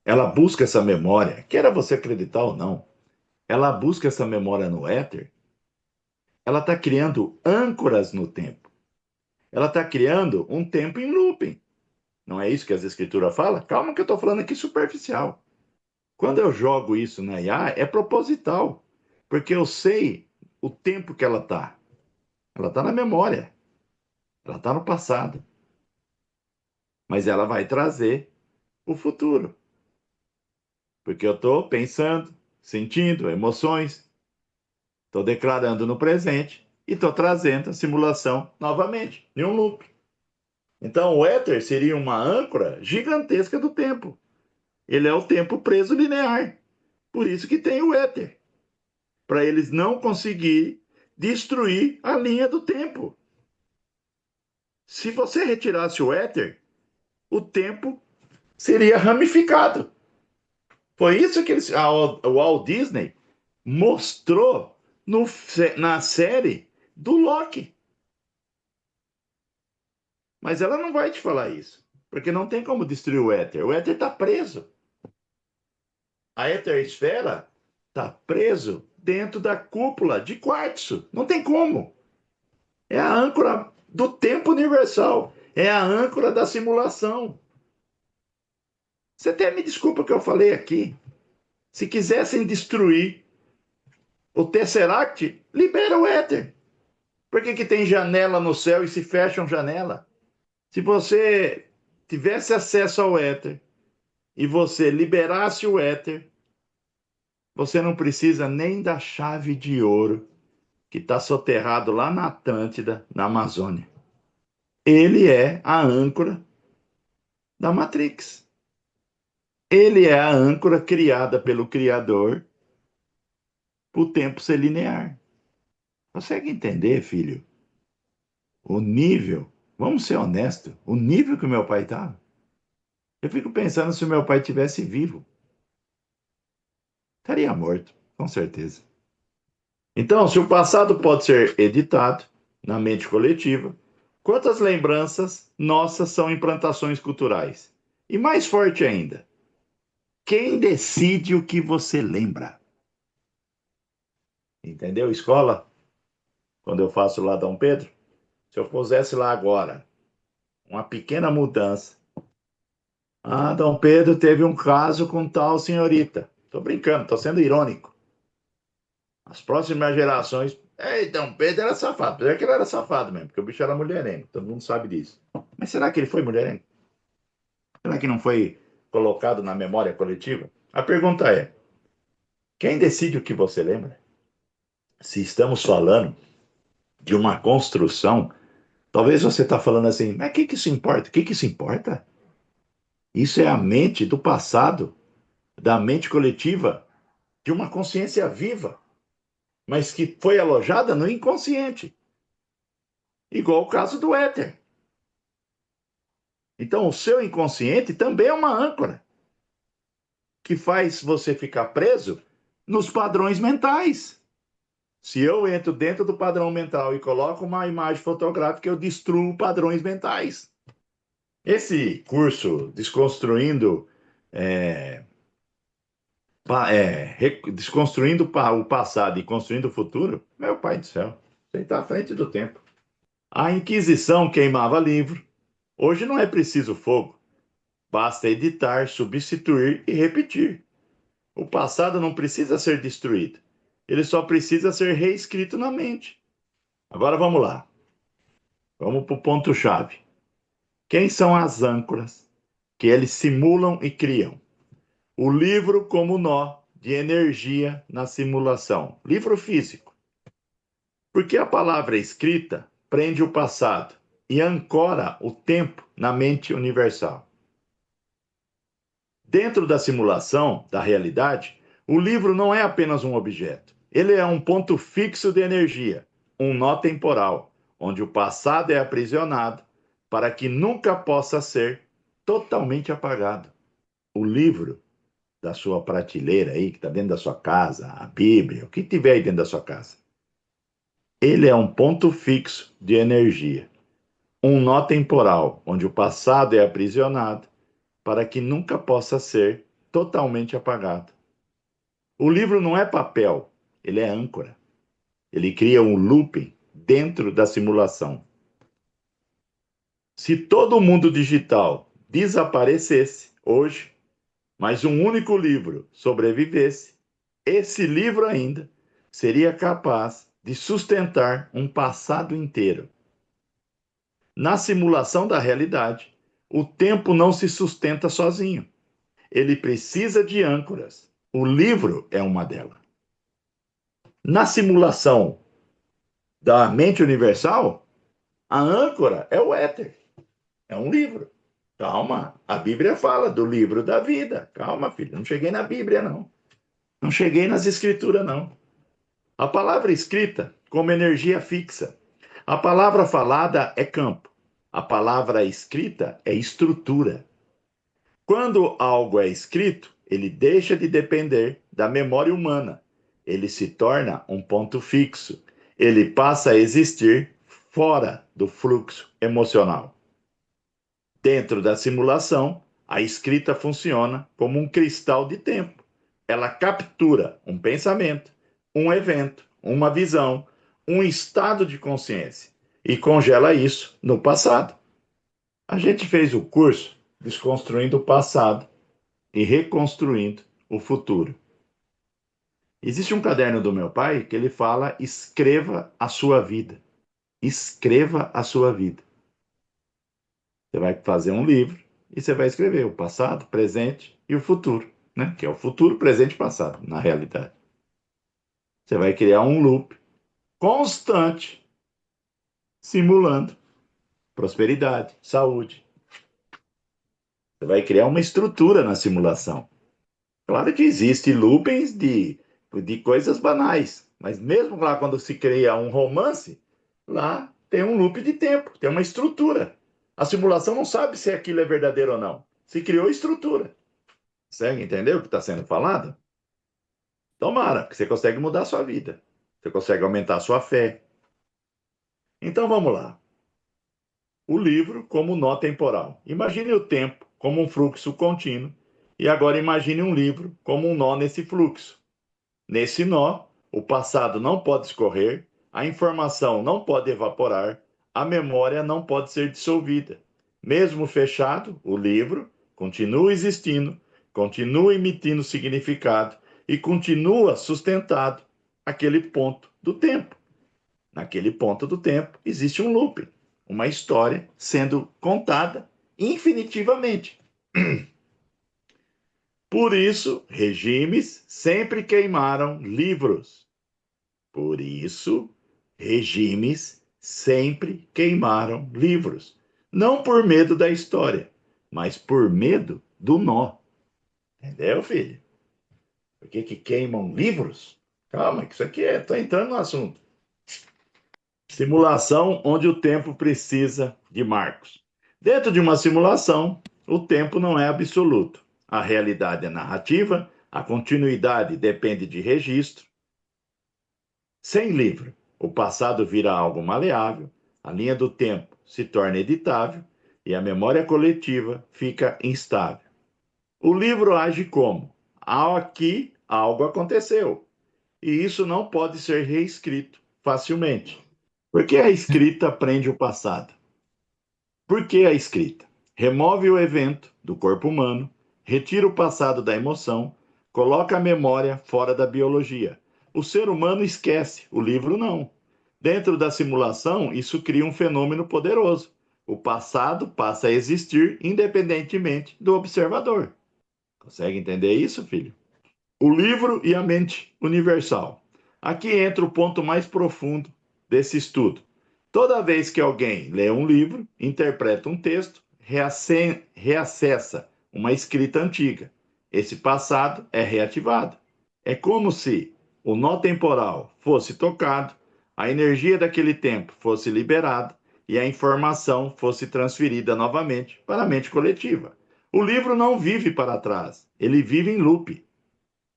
[SPEAKER 2] ela busca essa memória, queira você acreditar ou não, ela busca essa memória no éter, ela está criando âncoras no tempo. Ela está criando um tempo em looping. Não é isso que as escrituras falam? Calma que eu estou falando aqui superficial. Quando eu jogo isso na IA, é proposital, porque eu sei o tempo que ela está. Ela está na memória, ela está no passado, mas ela vai trazer o futuro. Porque eu estou pensando, sentindo emoções, estou declarando no presente e estou trazendo a simulação novamente, em um loop. Então, o éter seria uma âncora gigantesca do tempo. Ele é o tempo preso linear. Por isso que tem o éter. Para eles não conseguirem destruir a linha do tempo. Se você retirasse o éter, o tempo seria ramificado. Foi isso que o Walt Disney mostrou na série do Loki. Mas ela não vai te falar isso, porque não tem como destruir o éter. O éter está preso. A éter-esfera está preso dentro da cúpula de quartzo. Não tem como. É a âncora do tempo universal. É a âncora da simulação. Você até me desculpa o que eu falei aqui. Se quisessem destruir o Tesseract, libera o éter. Por que tem janela no céu e se fecham janela? Se você tivesse acesso ao éter e você liberasse o éter, você não precisa nem da chave de ouro que está soterrado lá na Atlântida, na Amazônia. Ele é a âncora da Matrix. Ele é a âncora criada pelo Criador para o tempo ser linear. Consegue entender, filho? O nível, vamos ser honestos, o nível que o meu pai estava. Eu fico pensando se o meu pai tivesse vivo. Estaria morto, com certeza. Então, se o passado pode ser editado na mente coletiva, quantas lembranças nossas são implantações culturais? E mais forte ainda, quem decide o que você lembra? Entendeu? Escola, quando eu faço lá Dom Pedro, se eu pusesse lá agora uma pequena mudança. Ah, Dom Pedro teve um caso com tal senhorita. Estou brincando, estou sendo irônico. As próximas gerações. Ei, Dom Pedro era safado. Apesar que ele era safado mesmo, porque o bicho era mulherengo. Todo mundo sabe disso. Mas será que ele foi mulherengo? Será que não foi colocado na memória coletiva? A pergunta é: quem decide o que você lembra? Se estamos falando de uma construção, talvez você está falando assim, mas o que isso importa? O que isso importa? Isso é a mente do passado, da mente coletiva, de uma consciência viva, mas que foi alojada no inconsciente. Igual o caso do éter. Então, o seu inconsciente também é uma âncora que faz você ficar preso nos padrões mentais. Se eu entro dentro do padrão mental e coloco uma imagem fotográfica, eu destruo padrões mentais. Esse curso Desconstruindo, Desconstruindo o passado e construindo o futuro, meu pai do céu, você está à frente do tempo. A Inquisição queimava livro. Hoje não é preciso fogo. Basta editar, substituir e repetir. O passado não precisa ser destruído. Ele só precisa ser reescrito na mente. Agora vamos lá. Vamos para o ponto-chave. Quem são as âncoras que eles simulam e criam? O livro como nó de energia na simulação. Livro físico. Porque a palavra escrita prende o passado e ancora o tempo na mente universal. Dentro da simulação, da realidade, o livro não é apenas um objeto. Ele é um ponto fixo de energia, um nó temporal, onde o passado é aprisionado para que nunca possa ser totalmente apagado. O livro da sua prateleira aí, que está dentro da sua casa, a Bíblia, o que tiver aí dentro da sua casa, ele é um ponto fixo de energia, um nó temporal, onde o passado é aprisionado para que nunca possa ser totalmente apagado. O livro não é papel, ele é âncora. Ele cria um looping dentro da simulação. Se todo o mundo digital desaparecesse hoje, mas um único livro sobrevivesse, esse livro ainda seria capaz de sustentar um passado inteiro. Na simulação da realidade, o tempo não se sustenta sozinho. Ele precisa de âncoras. O livro é uma delas. Na simulação da mente universal, a âncora é o éter. É um livro. Calma, a Bíblia fala do livro da vida. Calma, filho, não cheguei na Bíblia, não. Não cheguei nas Escrituras, não. A palavra escrita, como energia fixa. A palavra falada é campo. A palavra escrita é estrutura. Quando algo é escrito, ele deixa de depender da memória humana. Ele se torna um ponto fixo. Ele passa a existir fora do fluxo emocional. Dentro da simulação, a escrita funciona como um cristal de tempo. Ela captura um pensamento, um evento, uma visão, um estado de consciência e congela isso no passado. A gente fez o curso Desconstruindo o Passado e Reconstruindo o Futuro. Existe um caderno do meu pai que ele fala: escreva a sua vida. Escreva a sua vida. Você vai fazer um livro e você vai escrever o passado, o presente e o futuro, né? Que é o futuro, presente e passado, na realidade. Você vai criar um loop constante, simulando prosperidade, saúde. Você vai criar uma estrutura na simulação. Claro que existe loopings de coisas banais, mas mesmo lá quando se cria um romance, lá tem um loop de tempo, tem uma estrutura. A simulação não sabe se aquilo é verdadeiro ou não. Se criou estrutura. Consegue entender o que está sendo falado? Tomara, que você consegue mudar a sua vida. Você consegue aumentar a sua fé. Então vamos lá. O livro como nó temporal. Imagine o tempo como um fluxo contínuo. E agora imagine um livro como um nó nesse fluxo. Nesse nó, o passado não pode escorrer, a informação não pode evaporar, a memória não pode ser dissolvida. Mesmo fechado, o livro continua existindo, continua emitindo significado e continua sustentado aquele ponto do tempo. Naquele ponto do tempo existe um loop, uma história sendo contada infinitivamente. Por isso, regimes sempre queimaram livros. Por isso, regimes sempre queimaram livros. Não por medo da história, mas por medo do nó. Entendeu, filho? Por que queimam livros? Calma, que isso aqui estou entrando no assunto. Simulação onde o tempo precisa de marcos. Dentro de uma simulação, o tempo não é absoluto. A realidade é narrativa, a continuidade depende de registro. Sem livro, o passado vira algo maleável, a linha do tempo se torna editável e a memória coletiva fica instável. O livro age como: aqui algo aconteceu, e isso não pode ser reescrito facilmente. Por que a escrita prende o passado? Por que a escrita? Remove o evento do corpo humano, retira o passado da emoção, coloca a memória fora da biologia. O ser humano esquece, o livro não. Dentro da simulação, isso cria um fenômeno poderoso. O passado passa a existir independentemente do observador. Consegue entender isso, filho? O livro e a mente universal. Aqui entra o ponto mais profundo desse estudo. Toda vez que alguém lê um livro, interpreta um texto, reacessa uma escrita antiga. Esse passado é reativado. É como se o nó temporal fosse tocado, a energia daquele tempo fosse liberada e a informação fosse transferida novamente para a mente coletiva. O livro não vive para trás, ele vive em loop.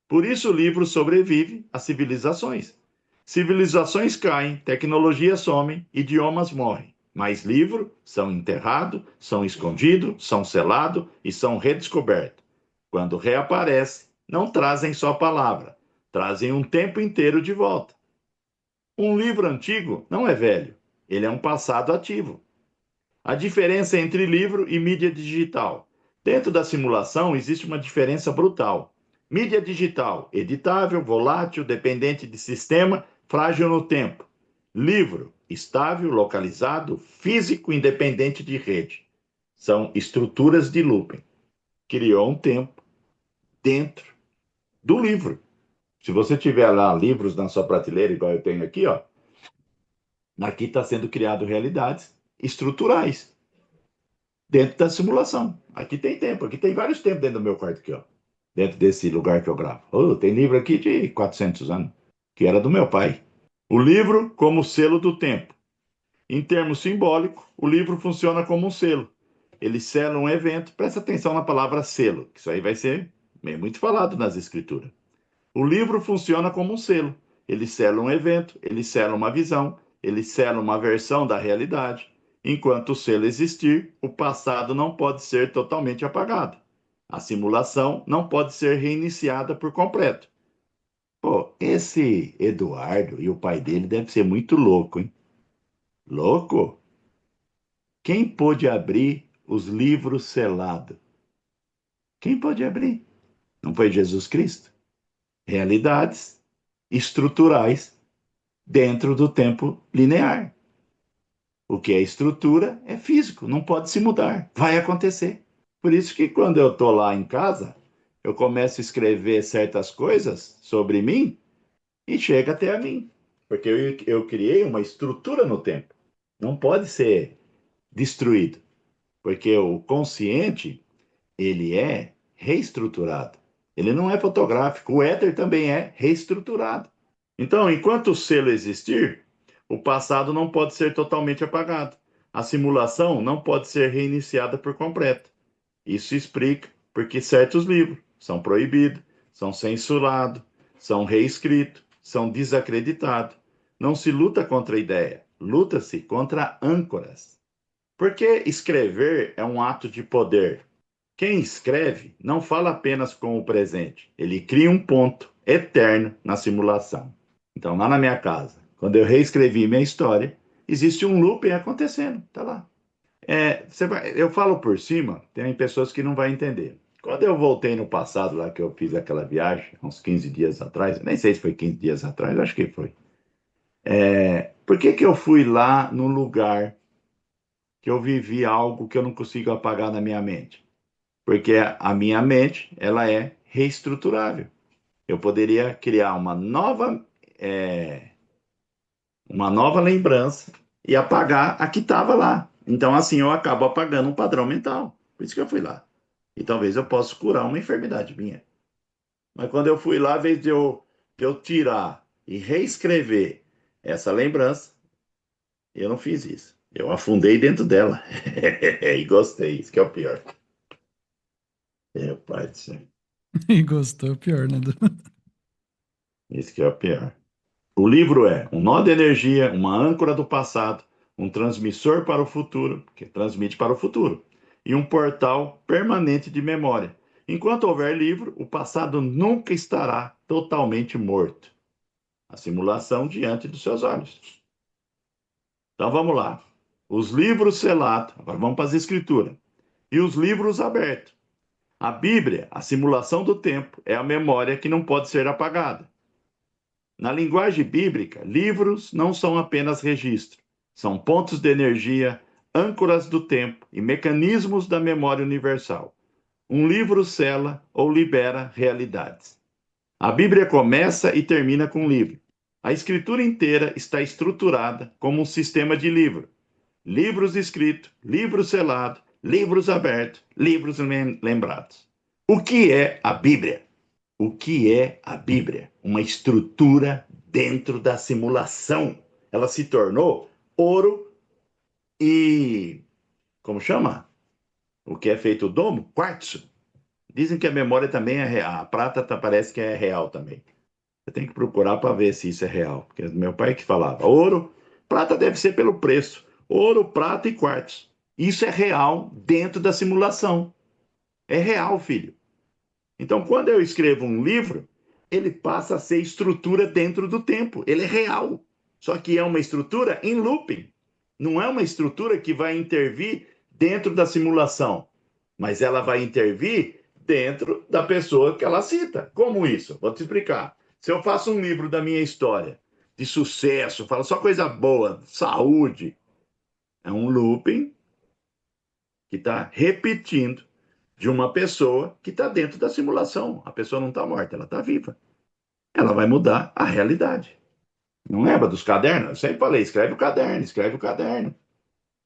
[SPEAKER 2] Por isso o livro sobrevive às civilizações. Civilizações caem, tecnologias somem, idiomas morrem. Mas livros são enterrados, são escondidos, são selados e são redescobertos. Quando reaparecem, não trazem só palavra, trazem um tempo inteiro de volta. Um livro antigo não é velho, ele é um passado ativo. A diferença entre livro e mídia digital. Dentro da simulação existe uma diferença brutal. Mídia digital, editável, volátil, dependente de sistema, frágil no tempo. Livro, estável, localizado, físico, independente de rede. São estruturas de looping. Criou um tempo dentro do livro. Se você tiver lá livros na sua prateleira, igual eu tenho aqui, ó, aqui está sendo criado realidades estruturais. dentro da simulação. Aqui tem tempo, aqui tem vários tempos dentro do meu quarto aqui, ó. Dentro desse lugar que eu gravo. Oh, tem livro aqui de 400 anos, que era do meu pai. O livro como selo do tempo. Em termos simbólicos, o livro funciona como um selo. Ele sela um evento. Presta atenção na palavra selo, que isso aí vai ser muito falado nas escrituras. O livro funciona como um selo. Ele sela um evento, ele sela uma visão, ele sela uma versão da realidade. Enquanto o selo existir, o passado não pode ser totalmente apagado. A simulação não pode ser reiniciada por completo. Pô, esse Eduardo e o pai dele deve ser muito louco, hein? Louco? Quem pôde abrir os livros selados? Quem pôde abrir? Não foi Jesus Cristo? Realidades estruturais dentro do tempo linear. O que é estrutura é físico, não pode se mudar, vai acontecer. Por isso que quando eu estou lá em casa, eu começo a escrever certas coisas sobre mim e chega até a mim. Porque eu criei uma estrutura no tempo. Não pode ser destruído. Porque o consciente, ele é reestruturado. Ele não é fotográfico. O éter também é reestruturado. Então, enquanto o selo existir, o passado não pode ser totalmente apagado. A simulação não pode ser reiniciada por completo. Isso explica porque certos livros são proibidos, são censurados, são reescritos, são desacreditados. Não se luta contra a ideia, luta-se contra âncoras. Porque escrever é um ato de poder. Quem escreve não fala apenas com o presente, ele cria um ponto eterno na simulação. Então, lá na minha casa, quando eu reescrevi minha história, existe um looping acontecendo, tá lá. Eu falo por cima, tem pessoas que não vão entender. Quando eu voltei no passado, lá que eu fiz aquela viagem, uns 15 dias atrás, nem sei se foi 15 dias atrás, acho que foi. Por que que eu fui lá no lugar que eu vivi algo que eu não consigo apagar na minha mente? Porque a minha mente, ela é reestruturável. Eu poderia criar uma nova lembrança e apagar a que estava lá. Então, assim, eu acabo apagando um padrão mental. Por isso que eu fui lá. E talvez eu possa curar uma enfermidade minha. Mas quando eu fui lá, ao invés de eu tirar e reescrever essa lembrança, eu não fiz isso. Eu afundei dentro dela. E gostei. Isso que é o pior. Pai do céu.
[SPEAKER 3] E gostou, pior, né?
[SPEAKER 2] Isso que é o pior. O livro é um nó de energia, uma âncora do passado, um transmissor para o futuro, que transmite para o futuro, e um portal permanente de memória. Enquanto houver livro, o passado nunca estará totalmente morto. A simulação diante dos seus olhos. Então vamos lá. Os livros selados, agora vamos para as escrituras, e os livros abertos. A Bíblia, a simulação do tempo, é a memória que não pode ser apagada. Na linguagem bíblica, livros não são apenas registros, são pontos de energia, âncoras do tempo e mecanismos da memória universal. Um livro sela ou libera realidades. A Bíblia começa e termina com um livro. A escritura inteira está estruturada como um sistema de livro. Livros escritos, livros selados, livros abertos, livros lembrados. O que é a Bíblia? O que é a Bíblia? Uma estrutura dentro da simulação. Ela se tornou ouro e... Como chama? O que é feito o domo? Quartzo. Dizem que a memória também é real. A prata parece que é real também. Você tem que procurar para ver se isso é real. Porque meu pai que falava, ouro, prata deve ser pelo preço. Ouro, prata e quartzo. Isso é real dentro da simulação. É real, filho. Então, quando eu escrevo um livro, ele passa a ser estrutura dentro do tempo. Ele é real. Só que é uma estrutura em looping. Não é uma estrutura que vai intervir dentro da simulação, mas ela vai intervir dentro da pessoa que ela cita. Como isso? Vou te explicar. Se eu faço um livro da minha história, de sucesso, falo só coisa boa, saúde, é um looping que está repetindo de uma pessoa que está dentro da simulação. A pessoa não está morta, ela está viva. Ela vai mudar a realidade. Não lembra dos cadernos? Eu sempre falei, escreve o caderno, escreve o caderno.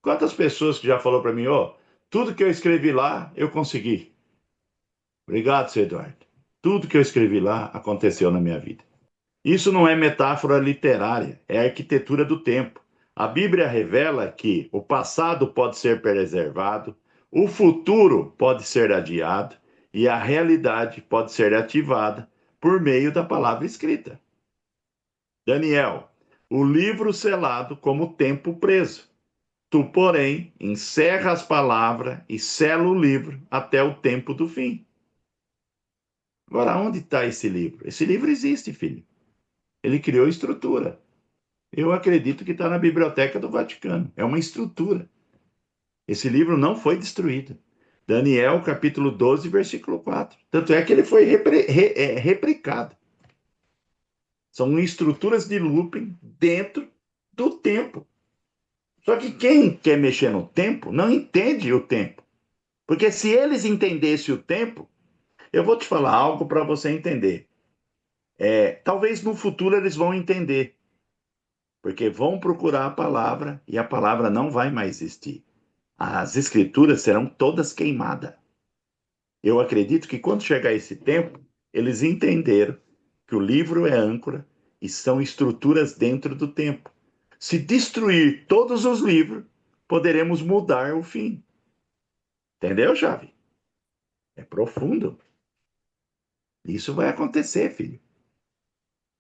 [SPEAKER 2] Quantas pessoas que já falou para mim, ó, Tudo que eu escrevi lá, eu consegui. Obrigado, seu Eduardo. Tudo que eu escrevi lá aconteceu na minha vida. Isso não é metáfora literária, é arquitetura do tempo. A Bíblia revela que o passado pode ser preservado, o futuro pode ser adiado e a realidade pode ser ativada por meio da palavra escrita. Daniel, o livro selado como tempo preso. Tu, porém, encerra as palavras e sela o livro até o tempo do fim. Agora, onde está esse livro? Esse livro existe, filho. Ele criou estrutura. Eu acredito que está na Biblioteca do Vaticano. É uma estrutura. Esse livro não foi destruído. Daniel, capítulo 12, versículo 4. Tanto é que ele foi replicado. São estruturas de looping dentro do tempo. Só que quem quer mexer no tempo não entende o tempo. Porque se eles entendessem o tempo, eu vou te falar algo para você entender. Talvez no futuro eles vão entender. Porque vão procurar a palavra e a palavra não vai mais existir. As escrituras serão todas queimadas. Eu acredito que quando chegar esse tempo, eles entenderam que o livro é âncora e são estruturas dentro do tempo. Se destruir todos os livros, poderemos mudar o fim. Entendeu, Chave? É profundo. Isso vai acontecer, filho.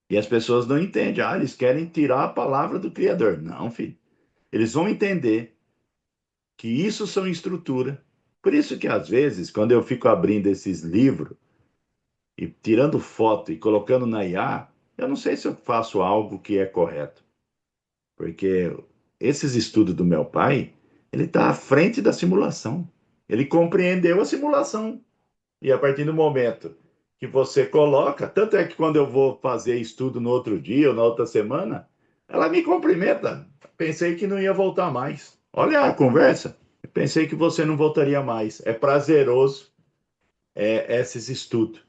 [SPEAKER 2] E as pessoas não entendem. Eles querem tirar a palavra do Criador. Não, filho. Eles vão entender que isso são estrutura. Por isso que, às vezes, quando eu fico abrindo esses livros e tirando foto e colocando na IA, eu não sei se eu faço algo que é correto. Porque esses estudos do meu pai, ele está à frente da simulação. Ele compreendeu a simulação. E a partir do momento que você coloca, tanto é que quando eu vou fazer estudo no outro dia ou na outra semana, ela me cumprimenta. Pensei que não ia voltar mais. Olha a conversa. Pensei que você não voltaria mais. É prazeroso esses estudos.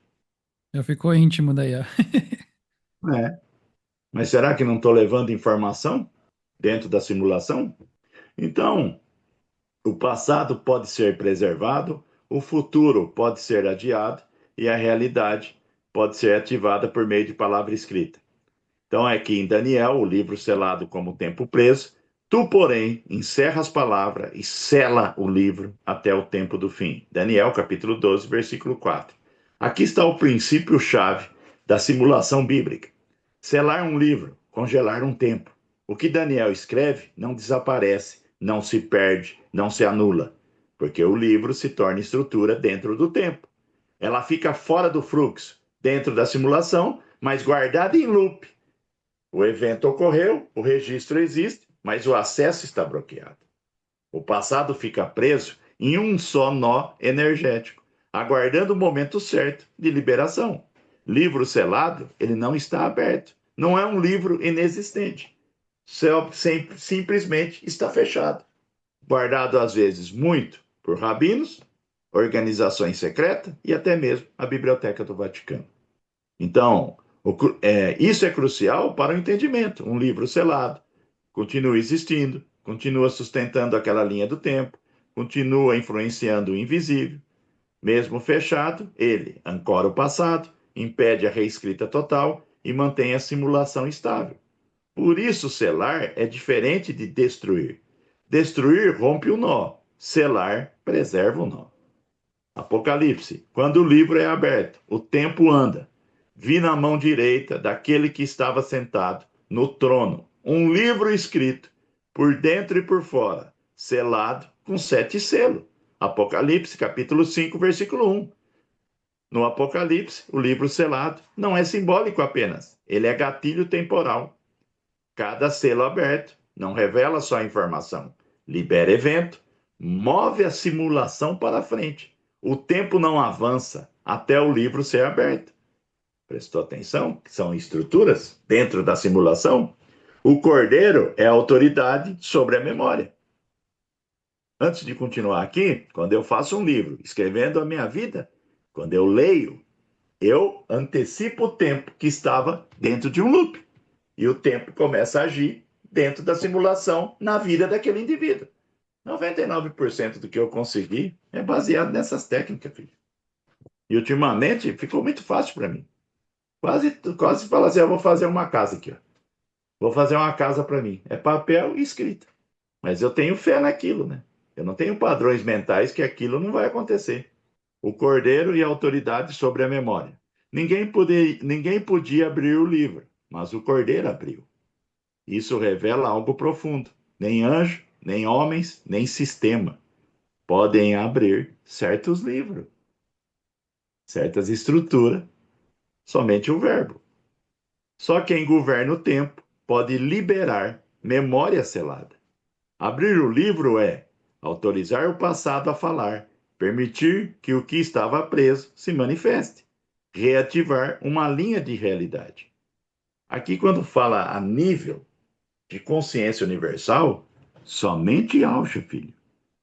[SPEAKER 3] Já ficou íntimo daí, ó.
[SPEAKER 2] É. Mas será que não estou levando informação dentro da simulação? Então, o passado pode ser preservado, o futuro pode ser adiado e a realidade pode ser ativada por meio de palavra escrita. Então, aqui em Daniel, o livro selado como tempo preso, tu, porém, encerra as palavras e sela o livro até o tempo do fim. Daniel, capítulo 12, versículo 4. Aqui está o princípio-chave da simulação bíblica. Selar um livro, congelar um tempo. O que Daniel escreve não desaparece, não se perde, não se anula, porque o livro se torna estrutura dentro do tempo. Ela fica fora do fluxo, dentro da simulação, mas guardada em loop. O evento ocorreu, o registro existe, mas o acesso está bloqueado. O passado fica preso em um só nó energético, aguardando o momento certo de liberação. Livro selado, ele não está aberto. Não é um livro inexistente. Simplesmente está fechado. Guardado, às vezes, muito por rabinos, organizações secretas e até mesmo a Biblioteca do Vaticano. Então, isso é crucial para o entendimento. Um livro selado continua existindo, continua sustentando aquela linha do tempo, continua influenciando o invisível. Mesmo fechado, ele ancora o passado, impede a reescrita total e mantém a simulação estável. Por isso, selar é diferente de destruir. Destruir rompe o nó, selar preserva o nó. Apocalipse, quando o livro é aberto, o tempo anda. Vi na mão direita daquele que estava sentado no trono um livro escrito, por dentro e por fora, selado com 7 selos. Apocalipse, capítulo 5, versículo 1. No Apocalipse, o livro selado não é simbólico apenas, ele é gatilho temporal. Cada selo aberto não revela só a informação, libera evento, move a simulação para frente. O tempo não avança até o livro ser aberto. Prestou atenção? Que são estruturas dentro da simulação? O cordeiro é a autoridade sobre a memória. Antes de continuar aqui, quando eu faço um livro escrevendo a minha vida, quando eu leio, eu antecipo o tempo que estava dentro de um loop. E o tempo começa a agir dentro da simulação na vida daquele indivíduo. 99% do que eu consegui é baseado nessas técnicas, filho. E ultimamente ficou muito fácil para mim. Quase fala assim, eu vou fazer uma casa aqui, ó. Vou fazer uma casa para mim. É papel e escrita. Mas eu tenho fé naquilo, né? Eu não tenho padrões mentais que aquilo não vai acontecer. O cordeiro e a autoridade sobre a memória. Ninguém podia abrir o livro, mas o cordeiro abriu. Isso revela algo profundo. Nem anjo, nem homens, nem sistema podem abrir certos livros, certas estruturas, somente o verbo. Só quem governa o tempo pode liberar memória selada. Abrir o livro é autorizar o passado a falar, permitir que o que estava preso se manifeste, reativar uma linha de realidade. Aqui, quando fala a nível de consciência universal, somente Alcha, filho.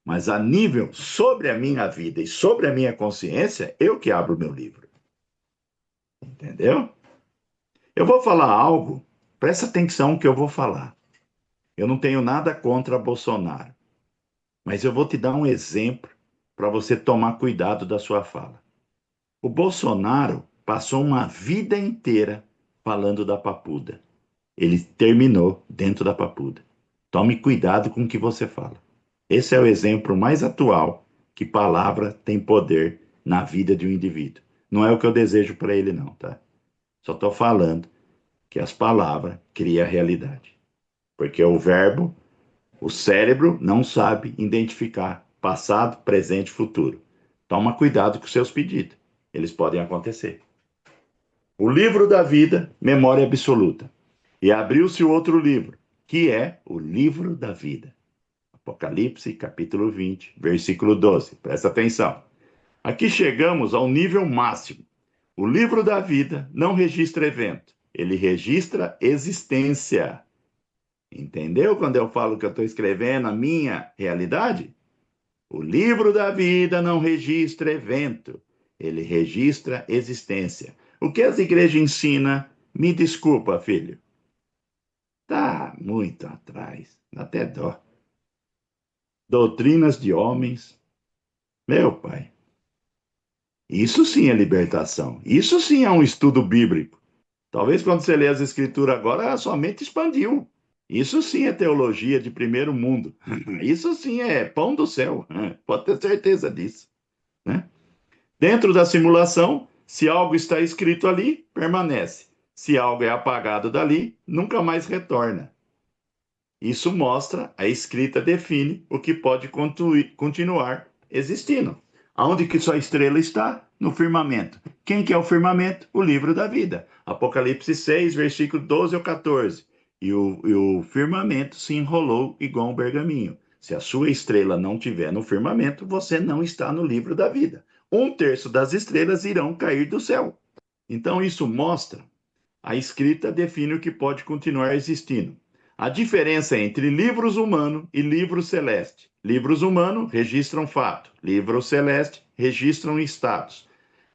[SPEAKER 2] Mas a nível sobre a minha vida e sobre a minha consciência, eu que abro o meu livro. Entendeu? Eu vou falar algo, presta atenção no que eu vou falar. Eu não tenho nada contra Bolsonaro, mas eu vou te dar um exemplo para você tomar cuidado da sua fala. O Bolsonaro passou uma vida inteira falando da Papuda. Ele terminou dentro da Papuda. Tome cuidado com o que você fala. Esse é o exemplo mais atual que palavra tem poder na vida de um indivíduo. Não é o que eu desejo para ele, não, tá? Só estou falando que as palavras criam a realidade. Porque o verbo, o cérebro não sabe identificar passado, presente e futuro. Toma cuidado com seus pedidos. Eles podem acontecer. O livro da vida, memória absoluta. E abriu-se o outro livro, que é o livro da vida. Apocalipse, capítulo 20, versículo 12. Presta atenção. Aqui chegamos ao nível máximo. O livro da vida não registra evento, ele registra existência. Entendeu quando eu falo que eu estou escrevendo a minha realidade? O livro da vida não registra evento, ele registra existência. O que as igrejas ensinam, me desculpa, filho, tá muito atrás, dá até dó. Doutrinas de homens, meu pai, isso sim é libertação, isso sim é um estudo bíblico. Talvez quando você lê as escrituras agora, a sua mente expandiu. Isso sim é teologia de primeiro mundo. Isso sim é pão do céu. Pode ter certeza disso, né? Dentro da simulação, se algo está escrito ali, permanece. Se algo é apagado dali, nunca mais retorna. Isso mostra, a escrita define o que pode continuar existindo. Aonde que sua estrela está? No firmamento. Quem que é o firmamento? O livro da vida. Apocalipse 6, versículo 12 ao 14. E o firmamento se enrolou igual um pergaminho. Se a sua estrela não estiver no firmamento, você não está no livro da vida. 1/3 das estrelas irão cair do céu. Então isso mostra, a escrita define o que pode continuar existindo. A diferença entre livros humano e livro celeste. Livros humanos registram fato, livros celeste registram status.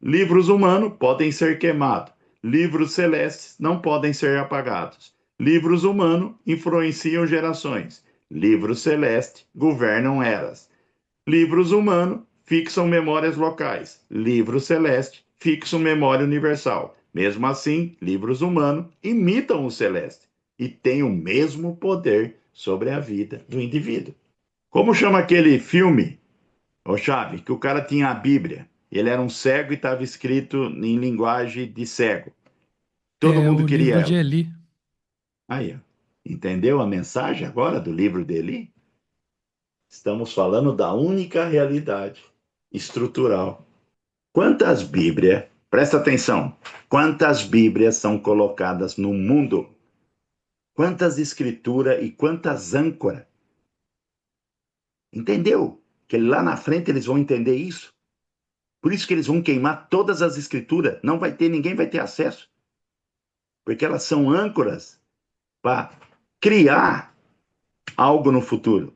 [SPEAKER 2] Livros humanos podem ser queimados, livros celestes não podem ser apagados. Livros humanos influenciam gerações, livros celestes governam eras. Livros humanos fixam memórias locais, livros celeste fixam memória universal. Mesmo assim, livros humanos imitam o celeste e têm o mesmo poder sobre a vida do indivíduo. Como chama aquele filme, ô Chave, que o cara tinha a Bíblia, ele era um cego e estava escrito em linguagem de cego. Todo
[SPEAKER 3] É
[SPEAKER 2] mundo
[SPEAKER 3] o
[SPEAKER 2] queria
[SPEAKER 3] livro de
[SPEAKER 2] ela.
[SPEAKER 3] Eli.
[SPEAKER 2] Aí, ó. Entendeu a mensagem agora do livro dele? Estamos falando da única realidade estrutural. Quantas Bíblias, presta atenção, quantas Bíblias são colocadas no mundo? Quantas escrituras e quantas âncoras? Entendeu? Que lá na frente eles vão entender isso. Por isso que eles vão queimar todas as escrituras. Não vai ter, ninguém vai ter acesso. Porque elas são âncoras para criar algo no futuro.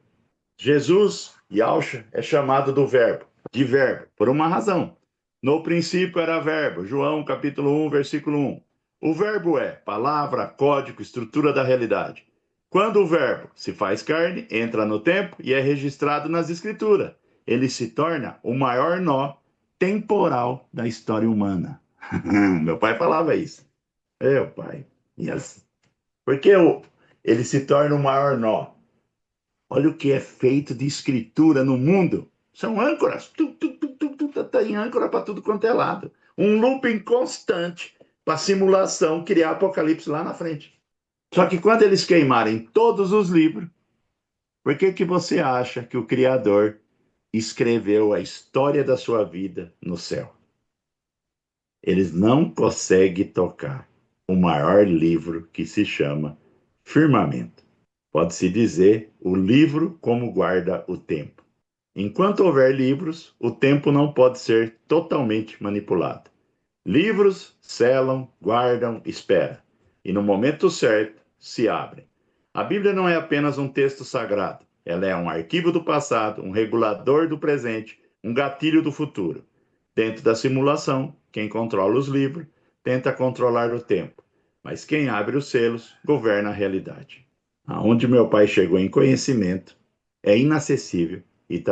[SPEAKER 2] Jesus, Yahshua, é chamado do verbo, de verbo, por uma razão. No princípio era verbo, João capítulo 1, versículo 1. O verbo é palavra, código, estrutura da realidade. Quando o verbo se faz carne, entra no tempo e é registrado nas escrituras. Ele se torna o maior nó temporal da história humana. Meu pai falava isso. Meu pai. Yes. Porque ele se torna o maior nó. Olha o que é feito de escritura no mundo. São âncoras. Tem âncora para tudo quanto é lado. Um looping constante para simulação criar Apocalipse lá na frente. Só que quando eles queimarem todos os livros, por que você acha que o Criador escreveu a história da sua vida no céu? Eles não conseguem tocar o maior livro, que se chama firmamento. Pode-se dizer o livro como guarda o tempo. Enquanto houver livros, o tempo não pode ser totalmente manipulado. Livros selam, guardam, esperam. E no momento certo, se abrem. A Bíblia não é apenas um texto sagrado. Ela é um arquivo do passado, um regulador do presente, um gatilho do futuro. Dentro da simulação, quem controla os livros tenta controlar o tempo. Mas quem abre os selos governa a realidade. Aonde meu pai chegou em conhecimento é inacessível e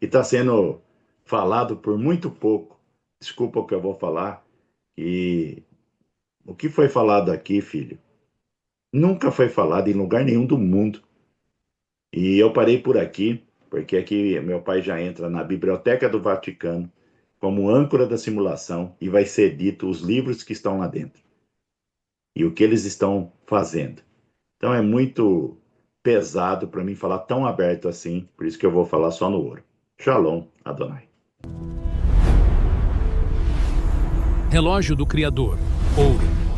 [SPEAKER 2] está sendo falado por muito pouco. Desculpa o que eu vou falar. E o que foi falado aqui, filho, nunca foi falado em lugar nenhum do mundo. E eu parei por aqui, porque aqui meu pai já entra na Biblioteca do Vaticano como âncora da simulação e vai ser dito os livros que estão lá dentro e o que eles estão fazendo. Então é muito pesado para mim falar tão aberto assim, por isso que eu vou falar só no ouro. Shalom, Adonai.
[SPEAKER 1] Relógio do Criador, ouro.